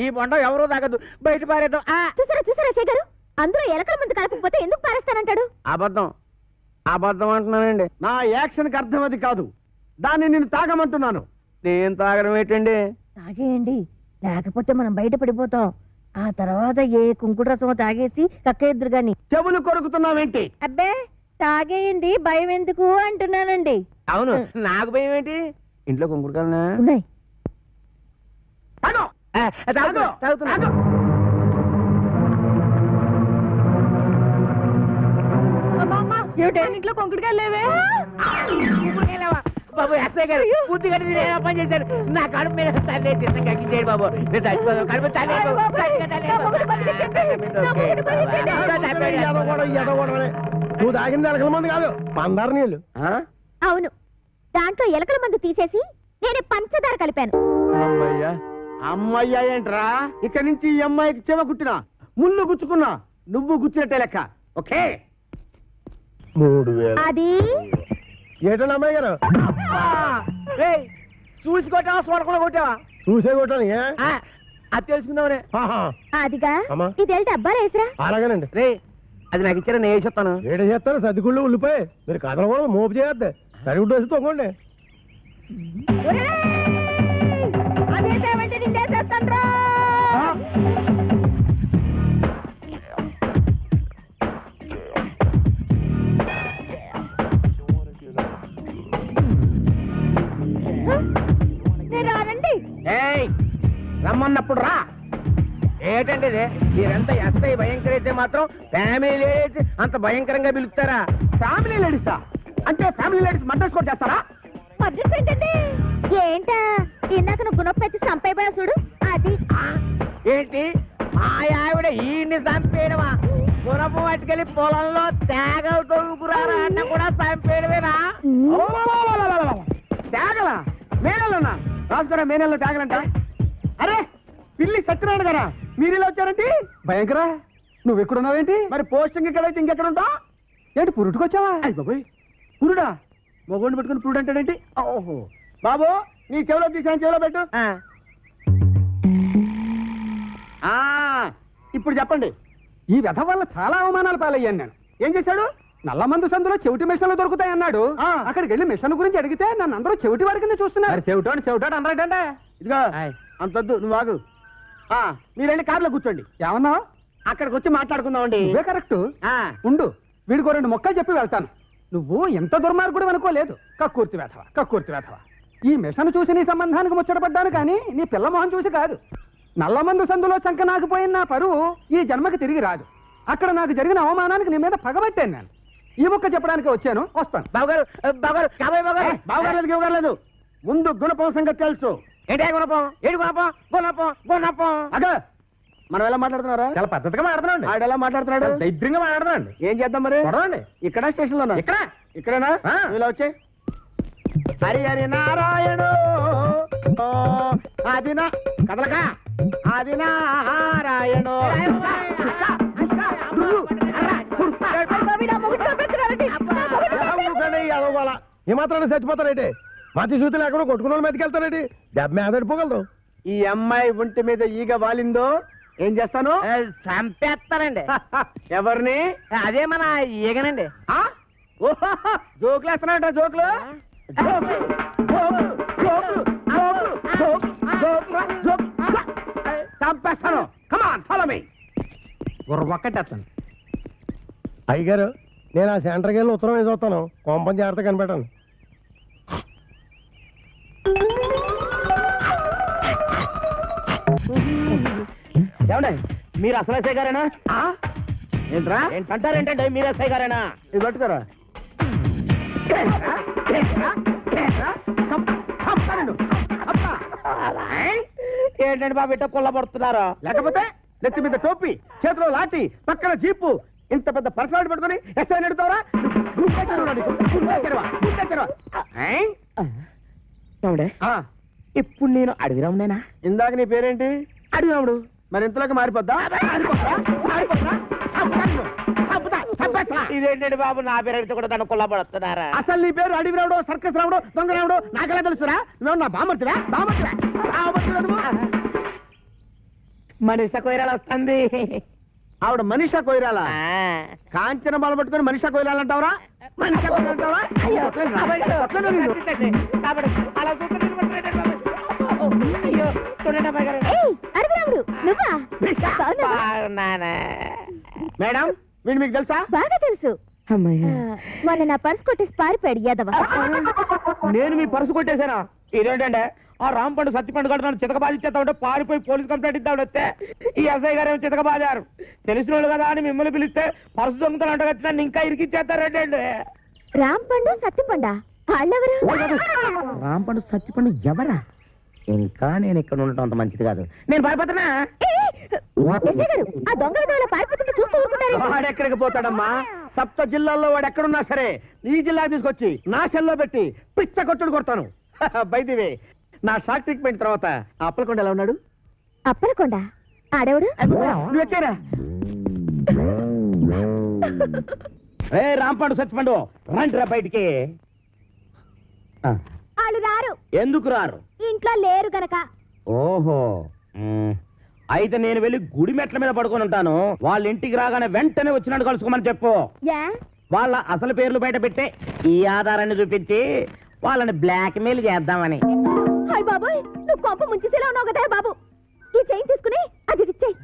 ఈ బొండ ఎవరూ తాగదు, బయట పారేద్దాం. చూసారా చూసారా శేఖర్ గారు, అందరూ ఎలకల మందు కలపకపోతే ఎందుకు పారేస్తానంటాడు? అబద్ధం అబద్ధం అంటున్నానండి. నా యాక్షన్కి అర్థం అది కాదు, దాన్ని నేను తాగమంటున్నాను. నేను తాగడం ఏంటండి? తాగేయండి, లేకపోతే మనం బయట పడిపోతాం. ఆ తర్వాత ఏ కుంకుడు రసమో తాగేసి కక్కేద్దరు గాని. చెవులు కొరుకుతున్నావేంటి? అబ్బే తాగేయండి, భయం ఎందుకు అంటున్నానండి. అవును, నాకు భయం ఏంటి? ఇంట్లో కుంకుడుకాయనా ఉన్నాయి. ఇంట్లో కొంకుడుకాయలు లేవే? బాబు ఎస్ఐ గారు బుద్ధి కట్టి నేను పని చేశాను. నా కడుపు మీద తల్లేసి కక్కించేయండి బాబు. నేను చచ్చిపోతాను. కడుపు నువ్వు తాగింది ఎలకల మంది కాదు, పందారు నీళ్ళు. అవును, దాంట్లో ఎలకల మందు తీసేసి నేనే పంచదార కలిపాను. అమ్మయ్యా అమ్మయ్యా ఏంట్రా, ఇక్కడి నుంచి ఈ అమ్మాయికి చెవ కుట్టినా ముళ్ళు గుచ్చుకున్నా నువ్వు గుచ్చినట్టే లెక్క. ఓకే 3000. అది ఏటండి అమ్మాయి గారు? చూసి కొట్టావా చూడకుండా కొట్టావా? చూసే కొట్టాను. అది తెలుసుకుందామనే. అదిగా అమ్మా. ఇది డబ్బాలు వేసిరా. అలాగేనండి. రే అది నాకు ఇచ్చారా, నేను వేసేస్తాను. ఏడ చేస్తారు సర్దిగుళ్ళు ఉల్లిపోయి మీరు కథలు కూడా మోపు చేయద్దు, సరిగుడ్డు వేసి తొంగండి. అదేసేవంటే నిండేసేస్తాను. రమ్మన్నప్పుడు రా. ఏంటండి ఇది? మీరెంత ఎస్ఐ భయంకర అయితే మాత్రం ఫ్యామిలీ లేడీస్ అంత భయంకరంగా పిలుస్తారా? ఫ్యామిలీ లేడీసా? అంటే ఫ్యామిలీ లేడీస్ మర్డర్ స్కోర్ చేస్తారా? ఏంటా ఇందాక నువ్వు గుణపెట్టి చంపైపోయా చూడు, అది. ఏంటి మా ఆవిడ ఈయన్ని చంపేయడమా? గుణపు పట్టుకెళ్ళి పొలంలో తేగలు తొలుకురారా అన్న కూడా చంపేయడమేనా? తేగలా? మేనల్లోనా? రాసుకోరా మేనల్లో తేగలంట. అరే పిల్లి సత్యనారాయణ గారా, మీరు ఇలా వచ్చారంటే? భయంకర, నువ్వు ఎక్కడున్నావేంటి? మరి పోస్టింగ్ ఎక్కడైతే ఇంకెక్కడ ఉంటా ఏంటి? పురుటుకొచ్చావా? అయ్యి బాబోయ్, పురుడా? మొగోడిని పెట్టుకుని పురుడు అంటాడేంటి? ఓహో బాబు, నీ చెవిలో తీసాను, చెవిలో పెట్టు. ఇప్పుడు చెప్పండి. ఈ వ్యధ వల్ల చాలా అవమానాలు పాలయ్యాను నేను. ఏం చేశాడు? నల్లమందు సందులో చెవిటి మిషన్లు దొరుకుతాయన్నాడు. అక్కడికి వెళ్ళి మిషన్ గురించి అడిగితే నన్ను అందరూ చెవిటి వాడి కింద చూస్తున్నారు. చెవిటాడు అన్నాడంటే ఇదిగో అంతొద్దు, నువ్వు ఆగు. మీరు వెళ్ళి కారులో కూర్చోండి. ఏమన్నా? అక్కడికి వచ్చి మాట్లాడుకుందామండి. ఇవే కరెక్ట్. ఉండు, వీడికో 2 మొక్కలు చెప్పి వెళ్తాను. నువ్వు ఎంత దుర్మార్గుడు అనుకోలేదు. కక్కుర్తి వేధవా, కక్కుర్తి వేధవా. ఈ మిషన్ చూసి నీ సంబంధానికి ముచ్చటపడ్డాను కానీ నీ పిల్ల మొహం చూసి కాదు. నల్లమందు సందులో చంక నాకుపోయిన నా పరువు ఈ జన్మకి తిరిగి రాదు. అక్కడ నాకు జరిగిన అవమానానికి నీ మీద పగబట్టాను నేను. ఈ ముక్క చెప్పడానికి వచ్చాను, వస్తాను. బావగారు బావగారు బావగారు ముందు గుణపం సంగతి తెలుసు. ఏంటే గుణపం? ఏంటి గుణపం? గుణపం గుణపం అగా మనం ఎలా మాట్లాడుతున్నారా? చాలా పద్ధతిగా మాట్లాడుతున్నాడు. ఆడు ఎలా మాట్లాడుతున్నాడు? దైద్యంగా మాట్లాడుతున్నాడు. ఏం చేద్దాం మరి? ఇక్కడ స్టేషన్ లో ఇక్కడ ఇక్కడేనా? ఇలా వచ్చే హరి హరి నారాయణు ఆదినా కదలక ఆదినా నారాయణు. ఈ మాత్రం చచ్చిపోతారేంటి? మతి సూతి లేకుండా కొట్టుకున్న మీదకి వెళ్తారేంటి? దెబ్బ మీద పడిపోగలదు. ఈ అమ్మాయి ఒంటి మీద ఈగ వాలిందో ఏం చేస్తాను? చంపేస్తానండి. ఎవరిని? అదే మన ఈగనండి. జోకులు వేస్తున్నాడ? జోకులు చంపేస్తాను. Come on follow me. ఒక్కటేస్తాను. అయ్యగారు, నేను ఆ సెంటర్కి వెళ్ళి ఉత్తరం వేసి వస్తాను. కొంపని జాగ్రత్త కనిపెట్టాను. ఏమండి, మీరు అసలు ఎస్ఐ గారేనా? ఏంట్రా ఏంటంటారేంటండి? మీరు ఎస్ఐ గారేనా? ఇది పట్టుకోరా. ఏంటండి బాబు ఇట్ట కుళ్ళబడుతున్నారు? లేకపోతే నెత్తి మీద టోపీ, చేతిలో లాఠీ, పక్కన జీపు, ఇంత పెద్ద పర్సనాలిటీ పట్టుకుని ఎస్ఐ నడుతావరా? ఇప్పుడు నేను అడవిరామునేనా? ఇందాక నీ పేరేంటి? అడవిరాముడు. మరి ఇంతలోకి మారిపోద్దా? ఇదేంటండి బాబు, నా పేరు కూడా దాన్ని కుళ్ళబడుతున్నారా? అసలు నీ పేరు అడవి రావడం, సర్కస్ రావడం, దొంగ రావడం నాకెలా తెలుసురా? నువ్వు నా బామర్తివా? మనిష కొయ్యరాలు వస్తుంది. ఆవిడ మనిషా కొయ్యాల కాంచన బాల పట్టుకొని మనిషా కొయ్యాలంటావరా? మనిషా కొయ్యాలంటావా? అయ్యో, కాబట్టి అలా అయ్యో చూడండి అబ్బాయి గారు. అరవిరాముడు నువ్వా? మేడం వీడు మీకు తెలుసా? బాగా తెలుసు. మొన్న నా పర్స్ కొట్టేసి పారిపోయాడు యాదవ. నేను మీ పరుసు కొట్టేశానా? ఇదేంటంటే ఆ రాంపండు సత్తిపండు కడుతున్నాడు చితకబాధిచ్చేస్తా ఉంటే పారిపోయి పోలీస్ కంప్లైంట్ ఇద్దాడు వస్తే ఈ ఎస్ఐ గారు ఏమో చితకబాదారు. తెలిసిన వాళ్ళు కదా అని మిమ్మల్ని పిలిస్తే పరుసు దొంగతలు అంటగచ్చినా ఇంకా ఇరికిచ్చేస్తారంటే. రాంపండు సత్తిపండా వాళ్ళెవరు? రాంపండు సత్తిపండు ఎవరా? ఇంకా నేను ఇక్కడ ఉండటం అంత మంచిది కాదు. నేను పారిపోతున్నా. ఆ దొంగ విధంగా పారిపోతుంటే చూస్తూ ఊరుకుంటారు. వాడెక్కడికి పోతాడమ్మా? సప్త జిల్లాల్లో వాడు ఎక్కడున్నా సరే ఈ జిల్లా తీసుకొచ్చి నా సెల్లో పెట్టి పిచ్చ కొట్టుడు కొడతాను. బైదివే నా షాక్ ట్రీట్మెంట్ తర్వాత ఆ అప్పలకొండ ఎలా ఉన్నాడు? అప్పలకొండ ఆడెవడు? నువ్వు ఎక్కారా? ఏ రాంపండు సత్తిపండు రండిరా బయటికి. వాళ్ళు రారు. ఎందుకు రారు? ఇంట్లో లేరు గనక. ఓహో అయితే నేను వెళ్ళి గుడి మెట్ల మీద పడుకొని ఉంటాను. వాళ్ళ ఇంటికి రాగానే వెంటనే వచ్చినట్టు కలుసుకోమని చెప్పు. వాళ్ళ అసలు పేర్లు బయట పెట్టే ఈ ఆధారాన్ని చూపించి వాళ్ళని బ్లాక్ మెయిల్ చేద్దామని. హాయ్ బాబోయ్, నువ్వు కొంప ముంచేసేలా ఉన్నావు కదా బాబు. ఈ చైన్ తీసుకుని అది ఇచ్చేయ్.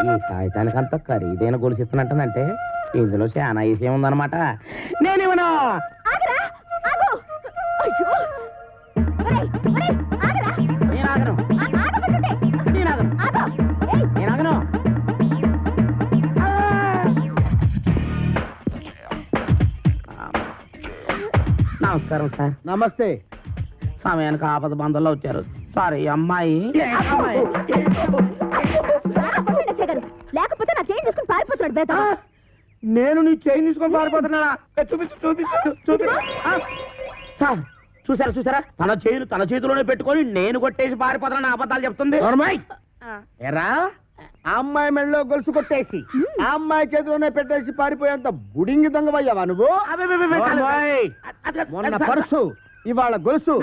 ఈ కాగితానికి అంత ఖరీదైన గొలుసిస్తున్నట్టంటే ఇందులో చాలా విషయం ఉందన్నమాట. నేనేమన్నా ఆగరా, ఆగు. అయ్యో ఒరేయ్, ఒరేయ్, ఆగరా. నేను ఆగను. ఆగమంటుంటే. నేను ఆగను. ఆగు. ఏయ్, నేను ఆగను. నమస్కారం సార్. నమస్తే. సమయానికి ఆపద బంధంలో వచ్చారు. సారీ అమ్మాయి. లేకపోతే నా చైన్ తీసుకుని పారిపోతున్నాడు బేట. నేను నీ చైన్ తీసుకొని పారిపోతున్నానా? చూపిస్తు చూపిస్తు చూపి. సార్ చూసారా చూసారా, తన చైన్ తన చేతిలోనే పెట్టుకొని నేను కొట్టేసి పారిపోతున్నా అబద్ధాలు చెప్తుంది. ఎరా ఆ అమ్మాయి మెళ్ళలో గొలుసు కొట్టేసి ఆ అమ్మాయి చేతిలోనే పెట్టేసి పారిపోయేంత బుడింగి దొంగవయ్యావా నువ్వు? మొన్న పర్సు ఇవాళ గొలుసు.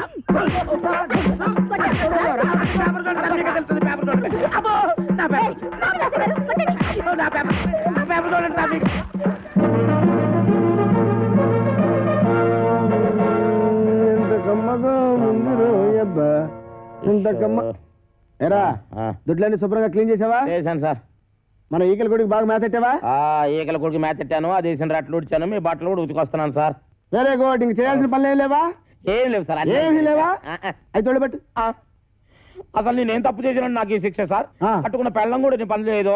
ఎరా దుడ్లన్నీ శుభ్రంగా క్లీన్ చేసావా? చేశాను సార్. మన ఈకల గుడికి బాగా మేతెట్టావా? ఈకల కొడుకు మేతెట్టాను, అది వేసిన రట్లు ఉడిచాను, మీ బట్టలు కూడా ఉతికొస్తున్నాను సార్. Very good. ఇంక చేయాల్సిన పనులు ఏం లేవా? ఏం లేవు సార్. ఏమీ లేవా? అయితే తోడబెట్టు. అసలు నేనేం తప్పు చేసినా నాకు ఈ శిక్ష సార్. పట్టుకున్న పెళ్ళం కూడా నేను పని చేయదు.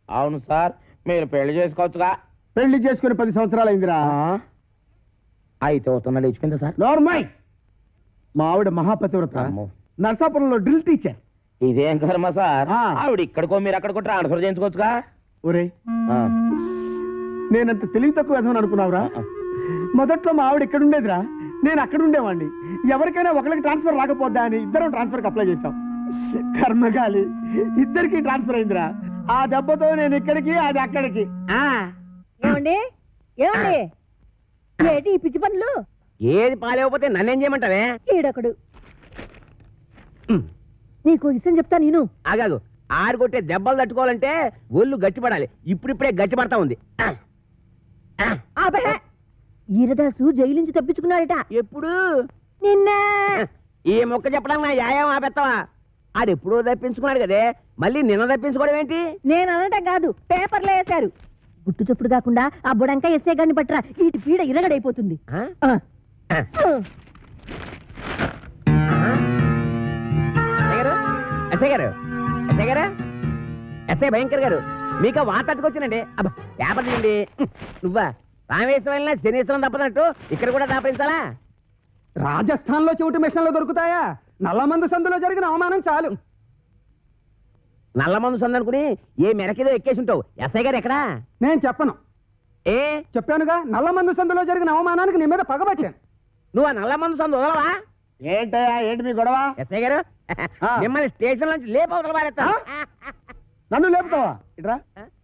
అవును సార్, మీరు పెళ్లి చేసుకోవచ్చుగా. పెళ్లి చేసుకుని 10 సంవత్సరాలు అయిందిరా. అయితే అవుతున్నా లేచిపోయిందా సార్? నార్మల్. మా ఆవిడ మహాపతివ్రత, నర్సాపురంలో డ్రిల్ టీచర్. ఇదేం కర్మ సార్, ఆవిడ ఇక్కడికో మీరు అక్కడికో ట్రాన్స్ఫర్ చేయించుకోవచ్చుగా. ఒరే నేనంత తెలివి తక్కువ వేద్దామని అనుకున్నావురా? మొదట్లో మా ఆవిడ ఇక్కడ ఉండేదిరా, నేను అక్కడ ఉండేవాడిని. ఎవరికైనా ఒకరికి ట్రాన్స్ఫర్ రాకపోద్దా అని ఇద్దరం ట్రాన్స్ఫర్ అప్లై చేశాం. కర్మగాలి ఇద్దరికి ట్రాన్స్ఫర్ అయిందిరా. ఆ దెబ్బతో నేను ఇక్కడికి, అది అక్కడికి. ఏమండి ఏమండి ఏంటి ఈ పిచ్చి పనులు? ఏది పాలేకపోతే నన్నేం చేయమంటావే? ఈడొకడు. నీకు విషయం చెప్తా నేను. ఆగాగు. ఆరుకొట్టే దెబ్బలు తట్టుకోవాలంటే ఒళ్ళు గట్టిపడాలి. ఇప్పుడిప్పుడే గట్టిపడతా ఉంది. ఈరదాసు జైలు నుంచి తప్పించుకున్నాడట. ఎప్పుడు? నిన్న. ఈ మొక్క చెప్పడానికి నా యాయం ఆపెత్తావా? ఆడెప్పుడో తప్పించుకున్నాడు కదే, మళ్ళీ నిన్న తప్పించుకోవడం ఏంటి? నేను అనటం కాదు, పేపర్లో వేశారు. గుట్టు చప్పుడు కాకుండా ఆ బుడంకా ఎస్ఏ గారిని పట్టరా, ఈటి పీడ ఇరగడైపోతుంది. ఎస్ఐ భయంకర్ గారు, మీకు వార్త తట్టుకొచ్చానండి. అబ్బా పేపర్ తీయండి. నువ్వా రామేశ్వరం వెళ్ళినా శనీశ్వరం తప్పనట్టు ఇక్కడ కూడా దాపించాలా? రాజస్థాన్ లో చెవిటి మిషన్లు దొరుకుతాయా? నల్లమందు సందులో జరిగిన అవమానం చాలు. నల్ల మందు సందనుకుని ఏ మెరకేదో ఎక్కేసి ఉంటావు. ఎస్ఐ గారు ఎక్కడా? నేను చెప్పను. ఏ చెప్పానుగా, నల్లమందు సందులో జరిగిన అవమానానికి నీ మీద పగబట్టాను. నువ్వు ఆ నల్ల మందు సందు వదలవా? ఏంటయ్యా, ఏంటి మీ గొడవ? ఎస్ఐ గారు మిమ్మల్ని స్టేషన్ నుంచి లేపవతల పారేస్తా. నన్ను లేపుతావా? ఇట్రా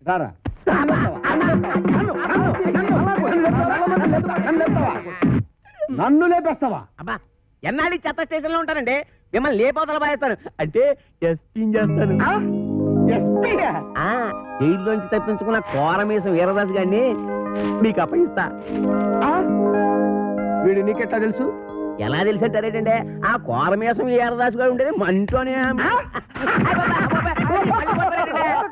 రారా. నన్ను లేపేస్తావా? అబ్బా ఎన్నాళ్ళు చెత్త స్టేషన్ లో ఉంటానండి, మిమ్మల్ని లేపవతల పారేస్తాను. అంటే ఎస్టింగ్ చేస్తాను. జైల్లోంచి తప్పించుకున్న కోరమేసం వీరదాస్ గారిని మీకు అప్పగిస్తా. వీడు నీకెట్లా తెలుసు? ఎలా తెలిసంటారేటంటే ఆ కోరమేసం వీరదాస్ గారు ఉండేది మన ఇంట్లోనే.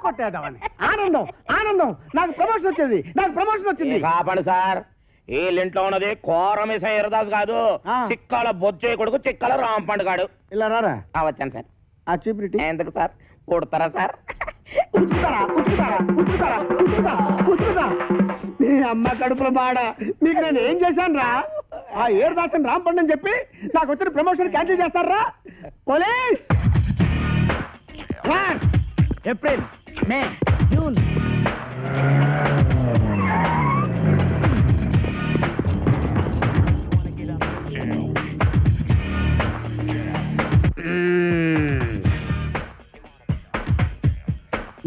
కొట్టేద్దామని. ఆనందం ఆనందం, నాకు ప్రమోషన్ వచ్చింది, నాకు ప్రమోషన్ వచ్చింది. కాపాడు సార్, వీళ్ళింట్లో ఉన్నది కోరమేసం వీరదాస్ కాదు, చిక్కాల బొచ్చే కొడుకు చిక్కాల రాంపండు గాడు. ఇలా రారా. వచ్చాను సార్. ఆ చీపురిటి ఎందుకు సార్? కొడతారా సార్? నీ అమ్మ కడుపుల బాడ, మీకు నేను ఏం చేశాను రా? ఆ ఏరుదాసన్ రాంపండు అని చెప్పి నాకు వచ్చిన ప్రమోషన్ క్యాన్సిల్ చేస్తారా? పోలీస్! ఏప్రిల్, మే, జూన్.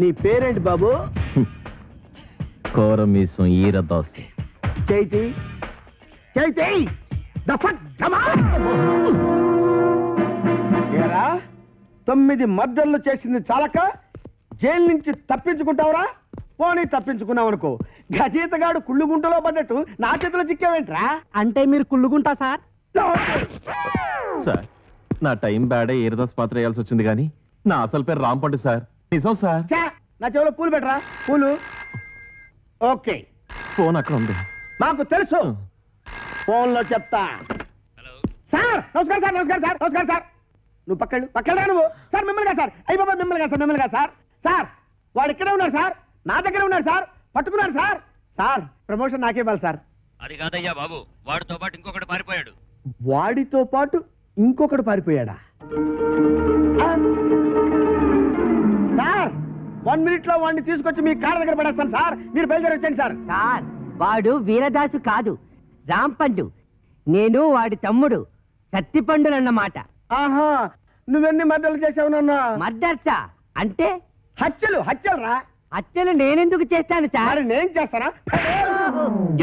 నీ పేరేంటి బాబు? కోరమీసం ఈరదాసు. చైతి చైతి ఏరా, 9 మర్డర్లు చేసింది చాలక జైలు నుంచి తప్పించుకుంటావురా? పోనీ తప్పించుకున్నావు అనుకో, గజీతగాడు కుళ్ళుగుంటలో పడ్డట్టు నా చేతిలో చిక్కావేంట్రా? అంటే మీరు కుళ్ళుకుంటా సార్? సార్, నా టైం బ్యాడే ఈరదాస్ పాత్ర వేయాల్సి వచ్చింది కానీ నా అసలు పేరు రాంపండు సార్. నిజం సార్. ఛా, నా చెవిలో పూలు పెట్టరా. పూలు. ఓకే, ఫోన్ అక్కడ ఉంది. మాకు తెలుసు, ఫోన్లో చెప్తా. సార్ నమస్కారం సార్, నమస్కారం సార్, నమస్కారం సార్. నువ్వు పక్కడా నువ్వు. సార్ మిమ్మల్ని కాదు సార్, అయ్యి బాబా మిమ్మల్ని కాదు సార్, మిమ్మల్ని కాదు సార్. సార్ వాడు ఇక్కడే ఉన్నారు సార్, నా దగ్గర ఉన్నారు సార్, పట్టుకున్నారు సార్. సార్ ప్రమోషన్ నాకే ఇవ్వాలి సార్. అది కాదయ్యా బాబు, వాడితో పాటు ఇంకొకటి పారిపోయాడు. వాడితో పాటు ఇంకొకడు పారిపోయాడా? సార్ 1 minute లో వాడిని తీసుకొచ్చి మీ కాళ్ళ దగ్గర పడేస్తాను సార్, మీరు బయలుదేరి వచ్చేయండి సార్. సార్, వాడు వీరదాసు కాదు, రాంపండు. నేను వాడి తమ్ముడు సత్తిపండునన్నమాట. ఆహా, నువ్వెన్ని మర్డర్లు చేసావు నాన్న? మర్డర్సా అంటే? హత్యలు రా. హత్యలు నేనెందుకు చేస్తాను సార్? మరి నేను చేస్తానా?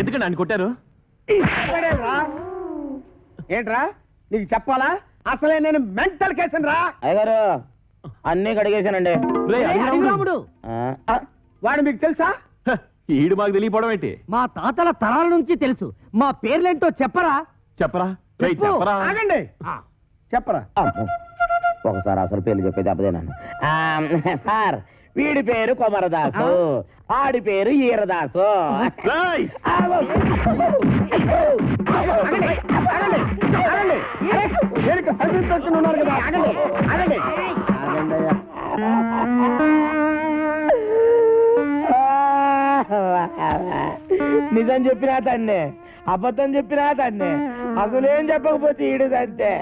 ఎందుకండి ఆయన కొట్టారు? పడేయరా. ఏంట్రా నీకు చెప్పాలా? అసలే నేను మెంటల్ కేసును రా. అయ్యగారు అన్నీ కడిగేశానండి. రాముడు, వాడు మీకు తెలుసా? హ, ఈడు మాకు తెలియపోవడం ఏంటి? మా తాతల తరాల నుంచి తెలుసు. మా పేర్లేంటో చెప్పరా? చెప్పరా? రేయ్, చెప్పు. చెప్పరా? ఆగండి, చెప్పరా. ఒకసారి అసలు పేర్లు చెప్పేది అబ్బదేనాను. సార్, వీడి పేరు కొమరదాసు, ఆడి పేరు ఈరదాసు. రేయ్! దేనికి సంగీతం ఉన్నారు కదా, ఆగండి ఆగండి ఆగండి అయ్యా. నిజం చెప్పినా తన్నే, అబద్ధం చెప్పినా తన్నే, అసలేం చెప్పకపోతే ఈడుదంతే.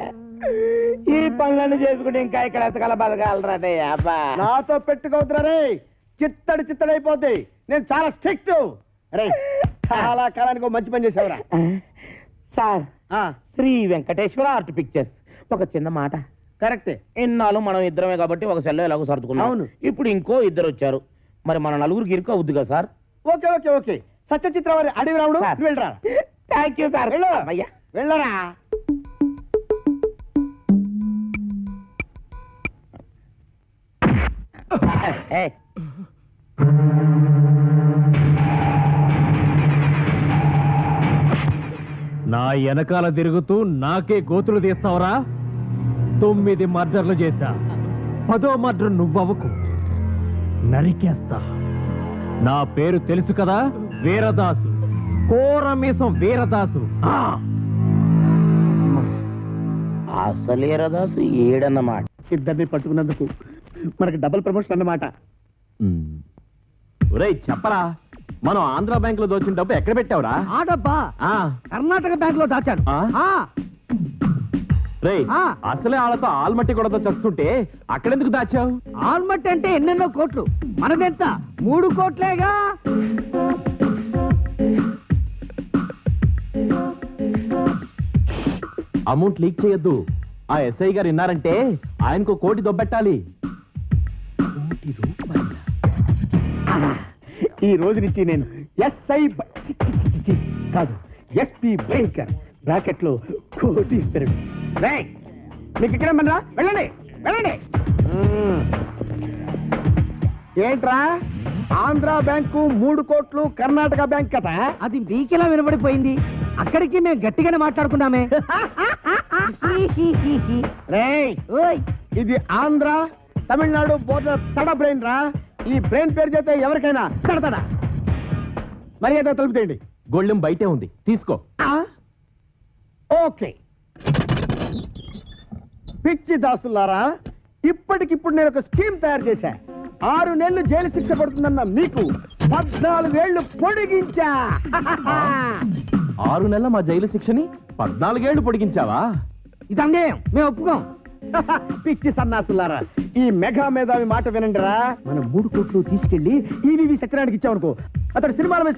ఈ పనులన్నీ చేసుకుంటే ఇంకా ఇక్కడ ఎతకల బతకాలరా అబ్బా. నాతో పెట్టుకోవద్దురా రే, చిత్తడిపోతాయి. నేను చాలా స్ట్రిక్ట్ రే. చాలా కాలానికి మంచి పని చేసావురా. Sir, Sri Venkateswara art pictures. ఒక చిన్న మాట. కరెక్టే. ఇన్నాళ్ళు మనం ఇద్దరమే కాబట్టి ఒక సెల్లో ఎలాగో సర్దుకున్నాం. అవును. ఇప్పుడు ఇంకో ఇద్దరు వచ్చారు, మరి మన నలుగురికి ఇరుకు అవుద్ది కదా sir? Okay okay okay. Satyachitra వారి అడవి రాముడు, నువ్వు వెళ్ళరా. Thank you sir. వెళ్ళు. అయ్యా వెళ్ళరా. నా వెనకాల తిరుగుతూ నాకే గోతులు తీస్తావురా? 9 మర్డర్లు చేశా, 10వ మర్డర్ నువ్వవకు, నరికేస్తా. నా పేరు తెలుసు కదా, వీరదాసు, కోరమీసం వీరదాసు. అసలు ఈరదాసు ఏడన్నమాట. ఇద్దరిని పట్టుకున్నందుకు మనకి డబుల్ ప్రమోషన్ అన్నమాట. ఒరేయ్ చెప్పరా, మనం ఆంధ్ర బ్యాంక్ లో దోచిన డబ్బు ఎక్కడ పెట్టావురా? ఆ డబ్బా కర్ణాటక బ్యాంక్ లో దాచాను. రేయ్, అసలే వాళ్ళతో ఆల్మట్టి కూడా చస్తుంటే అక్కడెందుకు దాచావు? ఆల్మట్టి అంటే ఎన్నెన్నో కోట్లు, మనదెంత 3 కోట్లేగా. అమౌంట్ లీక్ చేయొద్దు. ఆ ఎస్ఐ గారు విన్నారంటే ఆయనకు 1 కోటి దొబ్బెట్టాలి. ఈ రోజు నుంచి నేను ఎస్ఐ కాదు, ఎస్పీ భయంకర్, బ్రాకెట్ లో కోటీశ్వరుడు. మీకు ఇక్కడ మనరా, వెళ్ళండి వెళ్ళండి. ఏంట్రా ఆంధ్ర బ్యాంకు 3 కోట్లు, కర్ణాటక బ్యాంక్ కదా? అది మీకెలా వినబడిపోయింది? అక్కడికి మేము గట్టిగానే మాట్లాడుకున్నామే. రేయ్, ఓయ్ ఇది ఆంధ్ర తమిళనాడు బోర్డర్ తడ బ్రెయిన్ రా. ఈ బ్రెయిన్ పేరు చేస్తే ఎవరికైనా తడతడ. మర్యాద తలుపుతేయండి. గొళ్ళెం బయటే ఉంది, తీసుకో. ఓకే. పిచ్చి దాసులారా, ఇప్పటికిప్పుడు నేను ఒక స్కీమ్ తయారు చేశా. 6 నెలలు జైలు శిక్ష పడుతుందన్న మీకు 14 ఏళ్లు పొడిగించా. 6 నెలల మా జైలు శిక్షని 14 ఏళ్లు పొడిగించావా? ఇది అన్యాయం, మేము ఒప్పుకోం. పిచ్చి సన్నాసులారా, ఈ మెగా మేధావి మాట వినండిరా. మనం 3 కోట్లు తీసుకెళ్లి ఈవీవి సత్యనారాయణకి ఇచ్చామనుకో, అతడు సినిమాల మీద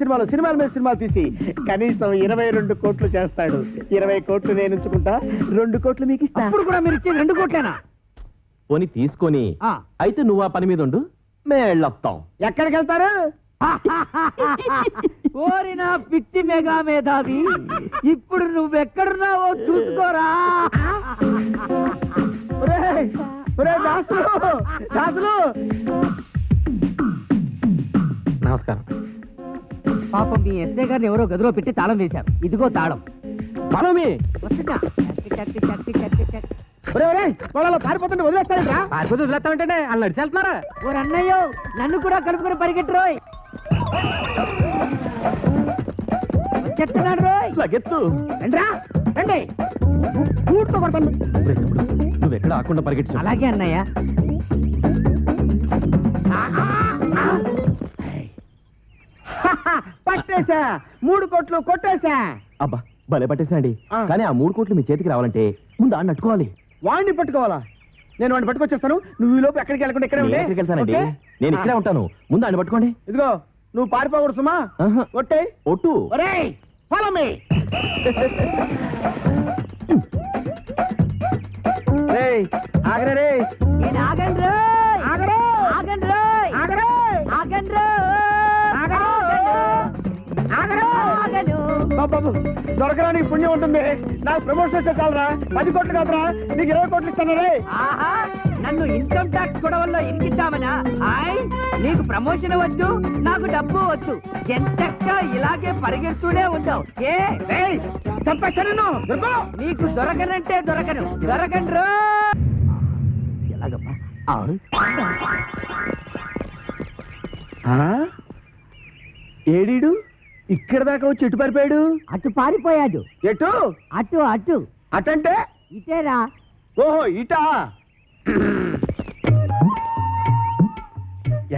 సినిమాలు తీసి కనీసం 22 కోట్లు చేస్తాడు. 20 కోట్లు నేను ఉంచుకుంటా, 2 కోట్లు మీకు ఇస్తా. అప్పుడు కూడా మీరు ఇచ్చే 2 కోట్లేనా? పోని తీసుకొని ఆ. అయితే నువ్వు ఆ పని మీద ఉండు, మేళ్ళొస్తాం. ఎక్కడికి వెళ్తారు? ఓరి నా పిచ్చి మెగా మేధావి, ఇప్పుడు నువ్వెక్కడున్నావో చూసుకోరా. ఒరేయ్, ఒరేయ్ దాసులు. నమస్కారం. పాపం మీ ఎస్ఐ గారిని ఎవరో గదిలో పెట్టి తాళం వేశారు. ఇదిగో తాళం. మనమే వస్తున్నా. చక్కి, చక్కి, చక్కి, చక్కి. ఒరేయ్, వాళ్ళలో పారిపోతుంటే వదిలేస్తారంట్రా. పారిపోతే వదిలేస్తామంటే వాళ్ళు నడిచి వెళ్తున్నారా? ఓ అన్నయ్యో, నన్ను కూడా కలుపుకొని పరిగెట్టురోయ్. వచ్చేస్తున్నాడు రోయ్. లగెత్తు. రండ్రా, రండి. ఊట్లో కొడతాను. ఒరేయ్ తమ్ముడు, నువ్వెక్కడ ఆకుండా పరిగెట్టు. అలాగే అన్నయ్య. పట్టేశా, 3 కోట్లు కొట్టేశా. అబ్బా భలే పట్టేసండి. ఆ. కానీ ఆ 3 కోట్లు మీ చేతికి రావాలంటే ముందు ఆడిని అట్టుకోవాలి. వాడిని పట్టుకోవాలా? నేను వాడిని పట్టుకొచ్చేస్తాను. నువ్వు ఈ లోపు ఎక్కడికి వెళ్ళకుండా ఇక్కడే నేను ఉండే. ఎక్కడికి వెళ్తానండి? ఓకే? నేను ఇక్కడే ఉంటాను. ముందు ఆడిని పట్టుకోండి. ఇదిగో, నువ్వు పారిపోకూడదు సుమా. ఆహా. కొట్టే. ఒట్టు. ఒరేయ్, follow me. రేయ్, ఆగరే రేయ్. నేను ఆగండి రోయ్. ఆగరే. ఆగండి రోయ్. ఆగరే. ఆగండి రోయ్. ఆగరే. ఆగరే. ఆగను. బాబు, దొరకరా నీకు పుణ్యం ఉంటుంది. నాకు ప్రమోషన్ వస్తే చాలరా. 10 కోట్లు కాదురా, నీకు 20 కోట్లు ఇస్తాను రే. ఆహా, నన్ను ఇన్కమ్ ట్యాక్స్ గొడవల్లో ఇరికిద్దామనా? ఆయ్, నీకు ప్రమోషన్ వద్దు, నాకు డబ్బు వద్దు. ఎంతక్క ఇలాగే పరిగెడుతూనే ఉంటావు. ఏ రేయ్, చంపేస్తాను నిన్ను. దొరుకు. నీకు దొరకనంటే దొరకను. దొరకండి రో. ఎలాగమ్మా? ఏడీడు ఇక్కడ దాకా వచ్చి ఎటు పారిపోయాడు? అటు పారిపోయాడు. ఎటు? అటు అటు అటంటే? ఇటేరా. ఓహో, ఇటా.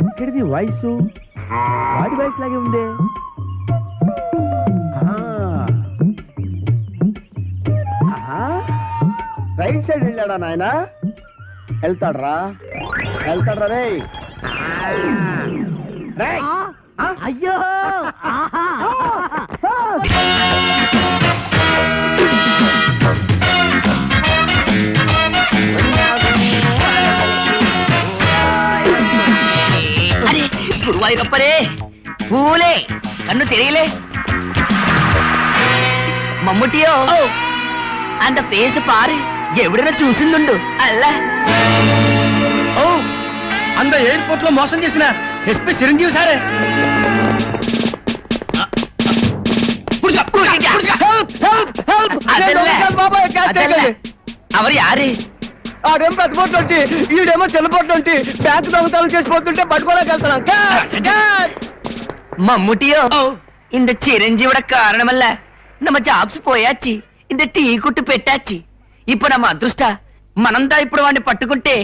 ఎక్కడిది వాయిస్? వాడి వాయిస్ లాగే ఉందే. రైట్ సైడ్ వెళ్ళాడా నాయన? వెళ్తాడ్రా రే. రేయ్. అయ్యో. ఆహా. అరే గురువాయూరప్పరే, పూలే కన్ను தெரியலே. మమ్ముటియో అంత ఫేస్ పారు ఎవడైనా చూసిందుండు. అల్లా ఓ, అంత ఎయిర్పోర్ట్ లో మోసం చేసిన ఎస్పీ చిరంజీవి సారే. అవరు యారే? ఆడేం ప్రతిపోతుంటే ఈడేమో చెల్లపోతుంటే బ్యాంకు దొంగతనం చేసిపోతుంటే పట్టుకోలేకెళ్తున్నాం. మమ్ముటియో இந்த చిరంజీవుడ కారణమల్ల நம்ம జాబ్స్ పోయాచి இந்த టీ కుట్టు పెట్టాచి. ఇప్పుడు நம்ம అదృష్ట మనంతా ఇప్పుడు వాడిని పట్టుకుంటే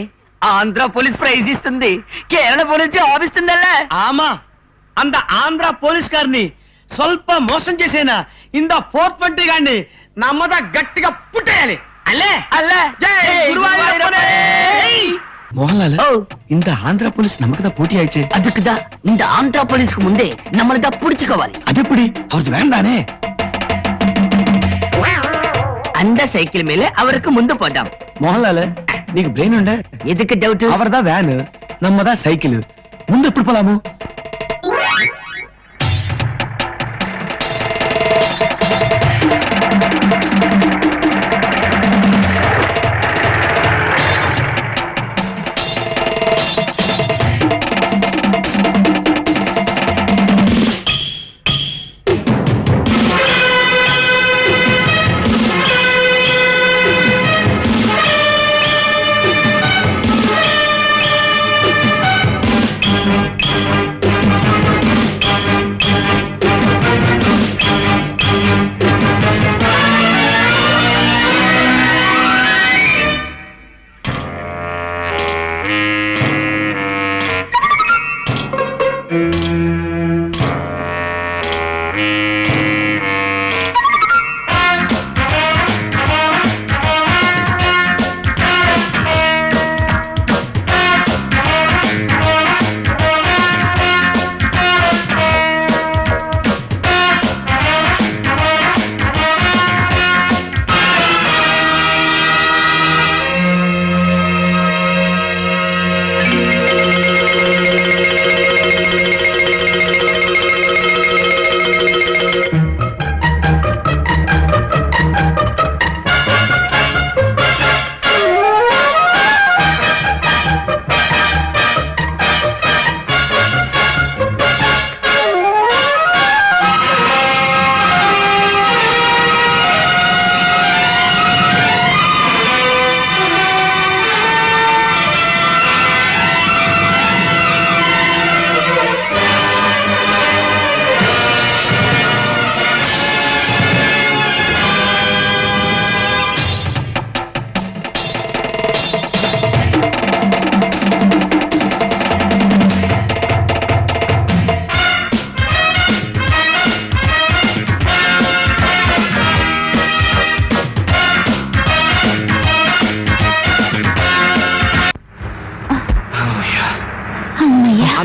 ఆంధ్ర పోలీస్ ప్రైజ్ ఇస్తుంది, కేరళ పోలీస్ జాబ్ ఇస్తుందల్ల. ఆమా అంద ఆంధ్ర పోలీస్ గారిని స్వల్ప మోసం చేసేనా ఇంద 420 గారిని నమ్మద గట్టిగా పుట్టేయాలి. అల్లే అల్లే జై గురువాయూరప్పనే. மோகன்லால் இந்த ஆந்திரா போலீஸ் நமக்கு தான் போட்டி ஆயிடுச்சு. அதுக்குதான் இந்த ஆந்திரா போலீஸ்க்கு முன்னே நம்மள தான் புடிச்சுக்கவாలి. அது எப்படி? அவருக்கு வேண்டானே. அந்த சைக்கிள் மேல அவருக்கு முந்து போட்டாம். மோகன்லால் నీకు బ్రెయిన్ ఉండే? ఎదుకు డౌట్? అవరదా వ్యాన్, నమ్మదా సైకిల్. ముందు ఎప్పుడు పోలాము?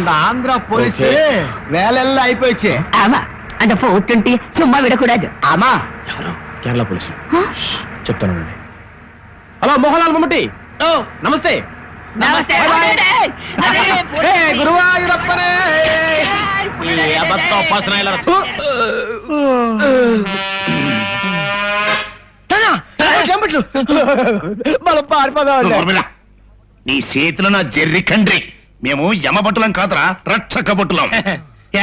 அந்த ஆந்திரா போலீஸ் வேலையெல்லாம் అయిపోయిచ్చే ஆமா அந்த 420 சும்மா விடக்கூடாது ఆమా కేరళ పోలీసు చెప్తాను. హలో మోహన్లాల్ మమ్మటి ఓ నమస్తే నమస్తే గురువాయూరప్పనే మనం పారిపోదాం. నీ చేతిలో నా జెర్రి కండ్రి. మేము యమబట్టులం కాదురా, రక్షక బట్టులం.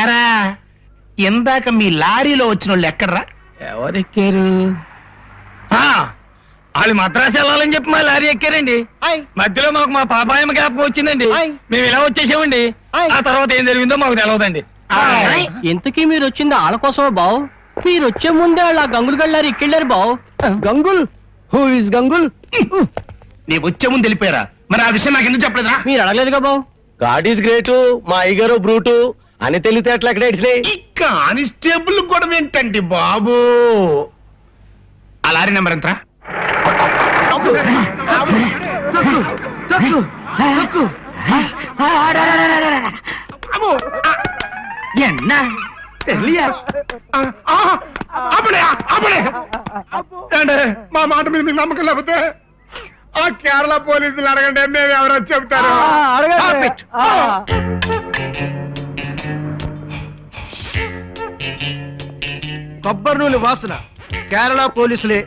ఎరా ఇందాక మీ లారీలో వచ్చిన వాళ్ళు ఎక్కడ్రా? ఎవరెక్కారు? వాళ్ళు మద్రాసు వెళ్ళాలని చెప్పి మా లారీ ఎక్కారండి. మధ్యలో మాకు మా పాపాయమ్మ జ్ఞాపకం వచ్చిందండి. మేము ఇలా వచ్చేసామండి. ఆ తర్వాత ఏం జరిగిందో మాకు తెలియదండి. ఇంతకీ మీరు వచ్చింది వాళ్ళ కోసమా బావు? మీరు వచ్చే ముందే వాళ్ళ గంగులు గళ్ళారు ఎక్కెళ్ళారు బావు. గంగుల్ హూ ఇస్ గంగుల్? నీ వచ్చే ముందు వెళ్ళిపోయారా? మరి ఆ విషయం నాకు ఎందుకు చెప్పలేదురా? మీరు అడగలేదుగా బావు. గాడ్ ఈస్ గ్రేట్, మా అయ్యగారు బ్రూటు అని తెలితే అట్లా ఎక్కడ ఇచ్చినాయి. కానిస్టేబుల్ కూడా ఏంటండి బాబు? ఆ లారీ నెంబర్ ఎంతరా? என்ன మా మాట మీద మీకు నమ్మకం లేకపోతే ఆ కేరళ పోలీసులు అడగండి, మేము ఎవరో చెప్తారు. కొబ్బరి నూనె వాసన కేరళ పోలీసులే.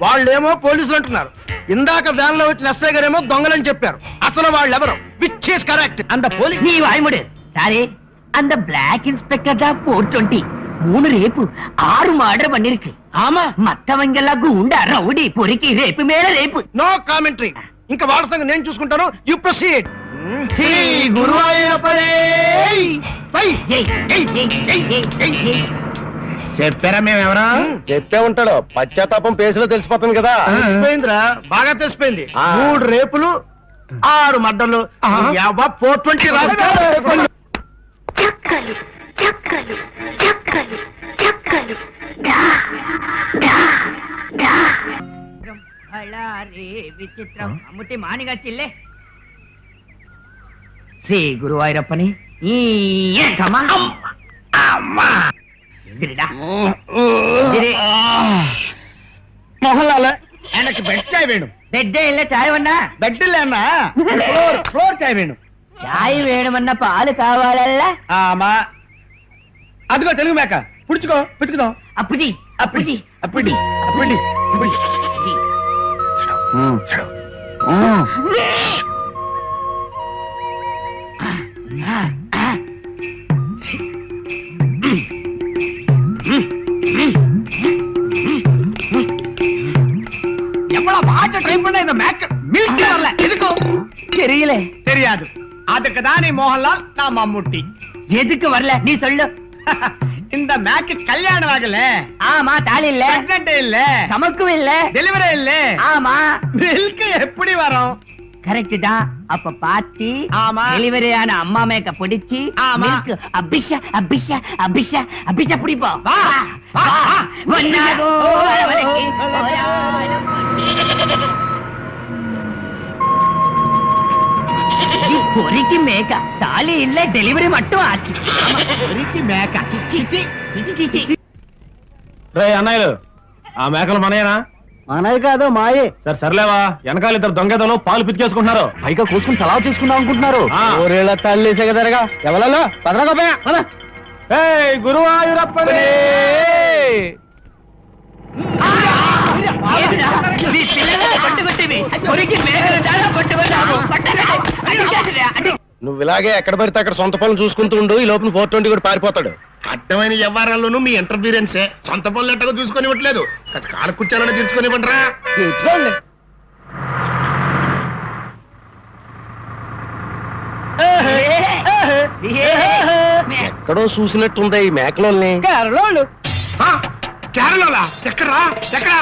వాళ్ళేమో పోలీసులు అంటున్నారు. ఇందాక వ్యాన్ లో వచ్చిన ఎస్ఐ గారేమో దొంగలని చెప్పారు. అసలు వాళ్ళెవరు? Which is correct? அந்த போலீஸ் நீ வாய்முடு சாரி. அந்த பிளாக் இன்ஸ்பெக்டர் தான் 420 3 ரேப்பு 6 மர்டர் பண்ணிருக்கு. ఆమా மத்தவங்க எல்லாம் குண்டா ரவுடி பொறுக்கி ரேப்பு மேல ரேப்பு. No commentary. ఇంకా వాళ్ళ సంగతి నేను చూసుకుంటాను. You proceed. శ్రీ గురువాయూరప్పనే. చెప్పారా మేము ఎవరా? చెప్పే ఉంటాడు. పశ్చాత్తాపం పేసులో తెలిసిపోతుంది కదా. తెలిసిపోయిందిరా, బాగా తెలిసిపోయింది. 3 రేపులు 6 మర్డర్లు 420 రాసుకో. చక్కలు చక్కలు చక్కలు చక్కలు డా డా డా. అలారే విచిత్రం అమ్ముటి మానిగా చిల్లే. శ్రీ గురువాయూరప్పని ఈ కమా అమ్మా எந்திரிடா. எந்திரி. மோகன்லால் எனக்கு பெட் சாய் வேணும். பெட்டே இல்ல சாய் வேண்டா. பெட் இல்லன்னா ఫ్లోర్ చాయ్ వేణు. చాయ్ వేయడమన్న పాలు కావాలల్ల. ఆమా అదిగో తెలుగు మేక. పుడుచుకో పుట్టుకుదాం. అప్పుడి అప్పుడి అప్పుడి అప్పుడి అప్పుడి. எவ்வளவு பாட்டு ட்ரை பண்ண இந்த மேக் மில்க் வரல. எதுக்கு தெரியல. தெரியாது. அதுக்கு தானே மோகன்லால் நான் மம்முட்டி. எதுக்கு வரல நீ சொல்லு. இந்த மேக் கல்யாணம் ஆகல. ஆமா தாலி இல்ல, பிரெக்னன்ட் இல்ல, சமக்கும் இல்ல, டெலிவரி இல்ல. ஆமா மில்க் எப்படி வரும்? கரெக்ட் தான். அப்ப பாத்தி ஆமா. டெலிவரி ஆன அம்மா மேக்க பிடிச்சி ஆமா. மில்க் அபிஷா அபிஷா அபிஷா அபிஷா பிடிப்போம். வா வா ஒன்னாகோ வரவழைக்கு போராடும் பொறிக்கு மேக்க தாலி இல்ல, டெலிவரி மட்டும் ஆச்சு. பொறிக்கு மேக்க. சிச்சி சிச்சி சிச்சி. రే అన్నయ్యలు, ఆ మేకలు మనయేనా? మనవి కాదు మాయే. సరే సర్లేవా, వెనకాల ఇద్దరు దొంగదలు పాలు పితికేసుకుంటున్నారు. పైగా కూసుకుని తలా చేసుకుందాం అనుకుంటున్నారు. ఊరేళ్ళ తల్లి సెగదరగా ఎవరలో పదరగోపయా పద. ఏయ్ గురువాయూరప్పనే. ఏదిరా? నీ పిల్లలు పట్టుకుంటేవి పొరికి మేకలు దాడా పట్టుకున్నావు. పట్టగా నువ్వు ఇలాగే ఎక్కడ పడితే అక్కడ సొంత పనులు చూసుకుంటూ ఉండు. ఈ లోపల 420 కూడా పారిపోతాడు. అడ్డమైన వ్యవహారాల్లోనూ మీ ఇంటర్ఫీరెన్సే. సొంత పనులు ఎట్టగా చూసుకొని ఇవ్వట్లేదు. కాలు కూర్చోాలని తీర్చుకొని ఇవ్వండిరా. తెచ్చుకోండి. ఎక్కడో చూసినట్టుంది ఈ మేకలోల్ని. కేరళోళ్ళు. కేరళలా? ఎక్కడా ఎక్కడా?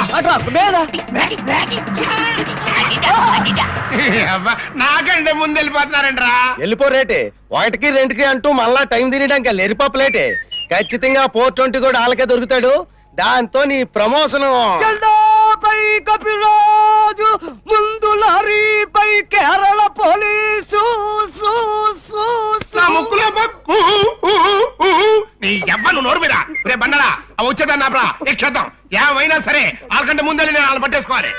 నాకంటే ముందు వెళ్ళిపోతున్నారంట్రా. వెళ్ళిపోరేటే. 1కి 2కి అంటూ మళ్ళా టైం తినడానికి వెళ్ళిపోలేటే. ఖచ్చితంగా 420 కూడా వాళ్ళకే దొరుకుతాడు. దాంతో నీ ప్రమోషన్ లారీపై కపిరాజు, ముందు లారీపై కేరళ పోలీసు. నీ ఎవ్వను నోరు మీద రే బండరా వచ్చేదా నా ఎక్కేద్దాం ఏమైనా సరే వాళ్ళకంటే ముందే నేను వాళ్ళని పట్టేసుకోవాలి.